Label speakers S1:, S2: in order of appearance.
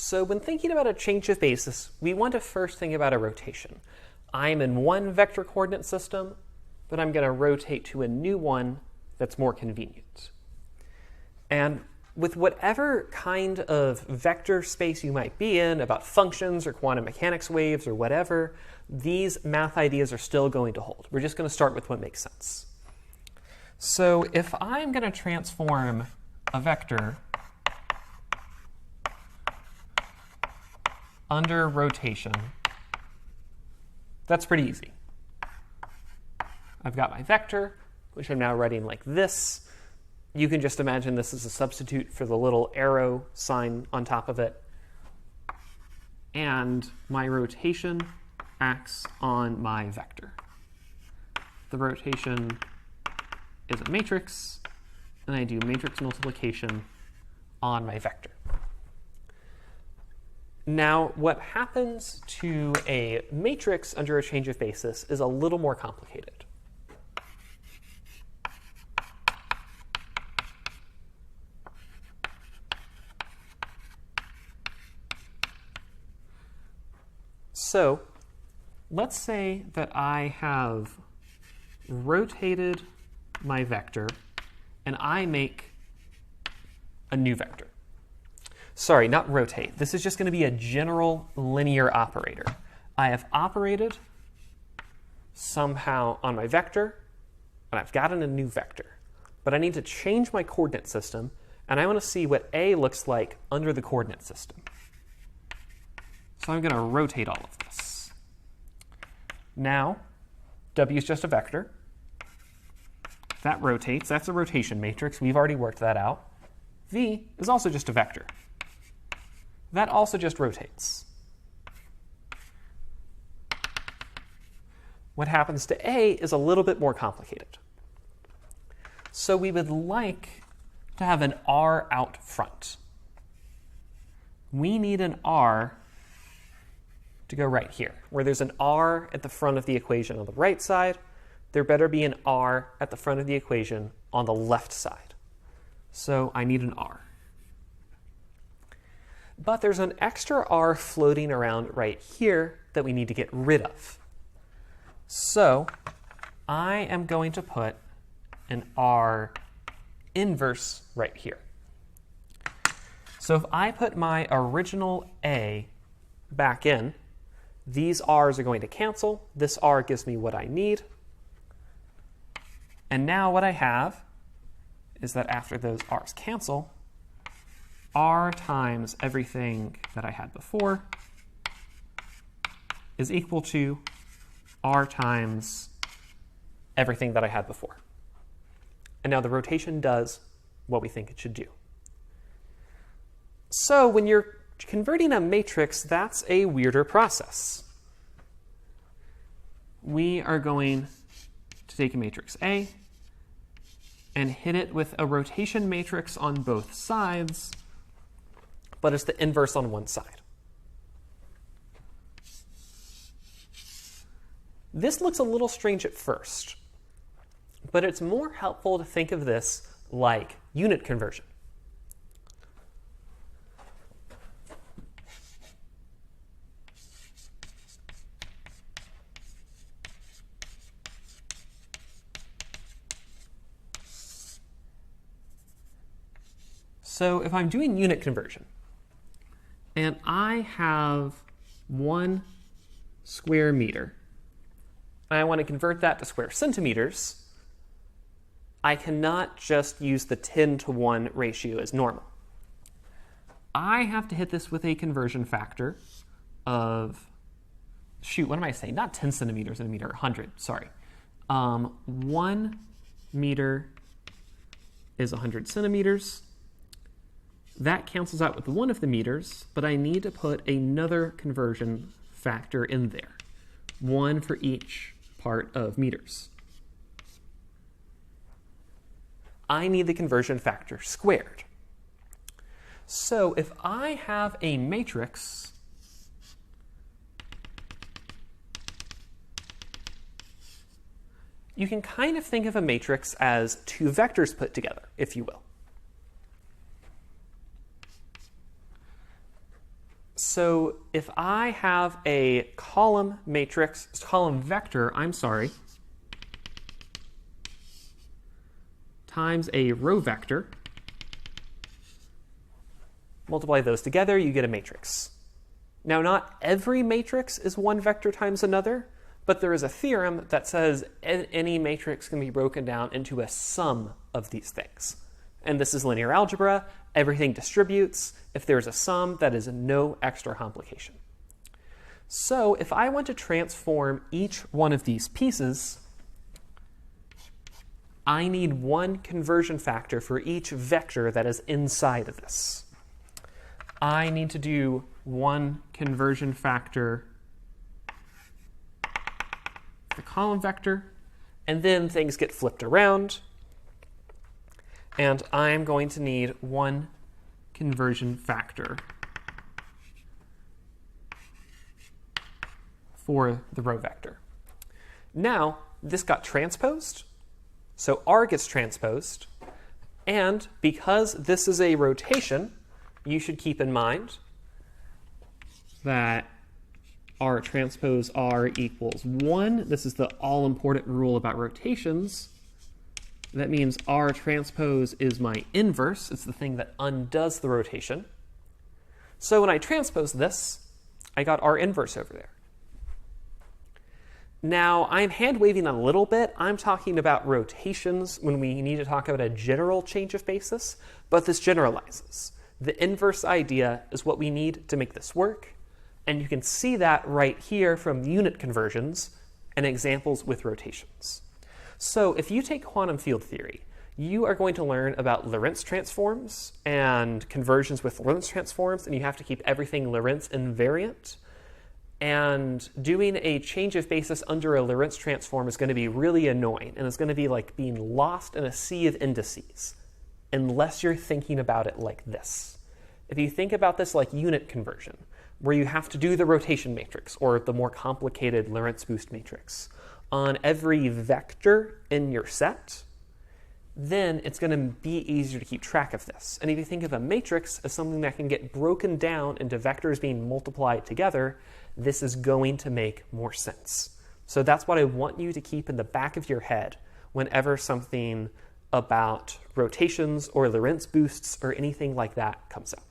S1: So when thinking about a change of basis, we want to first think about a rotation. I'm in one vector coordinate system, but I'm going to rotate to a new one that's more convenient. And with whatever kind of vector space you might be in, about functions or quantum mechanics waves or whatever, these math ideas are still going to hold. We're just going to start with what makes sense. So if I'm going to transform a vector under rotation, that's pretty easy. I've got my vector, which I'm now writing like this. You can just imagine this as a substitute for the little arrow sign on top of it. And my rotation acts on my vector. The rotation is a matrix, and I do matrix multiplication on my vector. Now, what happens to a matrix under a change of basis is a little more complicated. So let's say that I have rotated my vector, and I make a new vector. Sorry, not rotate. This is just going to be a general linear operator. I have operated somehow on my vector, and I've gotten a new vector. But I need to change my coordinate system, and I want to see what A looks like under the coordinate system. So I'm going to rotate all of this. Now, W is just a vector. That rotates. That's a rotation matrix. We've already worked that out. V is also just a vector. That also just rotates. What happens to A is a little bit more complicated. So we would like to have an R out front. We need an R to go right here. Where there's an R at the front of the equation on the right side, there better be an R at the front of the equation on the left side. So I need an R. But there's an extra R floating around right here that we need to get rid of. So I am going to put an R inverse right here. So if I put my original A back in, these R's are going to cancel. This R gives me what I need. And now what I have is that after those R's cancel, R times everything that I had before is equal to R times everything that I had before. And now the rotation does what we think it should do. So when you're converting a matrix, that's a weirder process. We are going to take a matrix A and hit it with a rotation matrix on both sides, but it's the inverse on one side. This looks a little strange at first, but it's more helpful to think of this like unit conversion. So if I'm doing unit conversion, and I have 1 square meter, and I want to convert that to square centimeters, I cannot just use the 10-to-1 ratio as normal. I have to hit this with a conversion factor of, what am I saying? Not 10 centimeters in a meter, 100, sorry. 1 meter is 100 centimeters. That cancels out with one of the meters, but I need to put another conversion factor in there, 1 for each part of meters. I need the conversion factor squared. So if I have a matrix you can kind of think of a matrix as two vectors put together, if you will. So if I have a column vector, times a row vector, multiply those together, you get a matrix. Now, not every matrix is one vector times another, but there is a theorem that says any matrix can be broken down into a sum of these things. And this is linear algebra. Everything distributes. If there's a sum, that is no extra complication. So if I want to transform each one of these pieces, I need one conversion factor for each vector that is inside of this. I need to do one conversion factor for the column vector, and then things get flipped around. And I'm going to need one conversion factor for the row vector. Now, this got transposed, so R gets transposed. And because this is a rotation, you should keep in mind that R transpose R equals 1. This is the all-important rule about rotations. That means R transpose is my inverse. It's the thing that undoes the rotation. So when I transpose this, I got R inverse over there. Now, I'm hand-waving a little bit. I'm talking about rotations when we need to talk about a general change of basis, but this generalizes. The inverse idea is what we need to make this work, and you can see that right here from unit conversions and examples with rotations. So if you take quantum field theory, you are going to learn about Lorentz transforms and conversions with Lorentz transforms, and you have to keep everything Lorentz invariant. And doing a change of basis under a Lorentz transform is going to be really annoying, and it's going to be like being lost in a sea of indices, unless you're thinking about it like this. If you think about this like unit conversion, where you have to do the rotation matrix, or the more complicated Lorentz boost matrix, on every vector in your set, then it's going to be easier to keep track of this. And if you think of a matrix as something that can get broken down into vectors being multiplied together, this is going to make more sense. So that's what I want you to keep in the back of your head whenever something about rotations or Lorentz boosts or anything like that comes up.